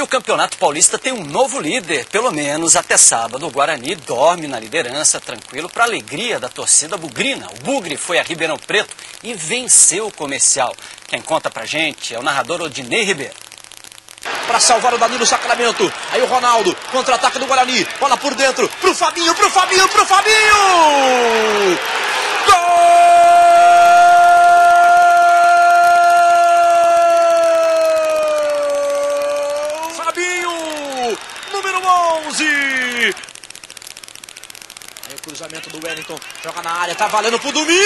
o Campeonato Paulista tem um novo líder, pelo menos até sábado. O Guarani dorme na liderança, tranquilo, para a alegria da torcida bugrina. O Bugre foi a Ribeirão Preto e venceu o Comercial. Quem conta pra gente é o narrador Odinei Ribeiro. Para salvar o Danilo Sacramento, aí o Ronaldo, contra-ataque do Guarani, bola por dentro, pro Fabinho, pro Fabinho, pro Fabinho! Gol! Número 11. Aí o cruzamento do Wellington, joga na área, tá valendo pro Domingos!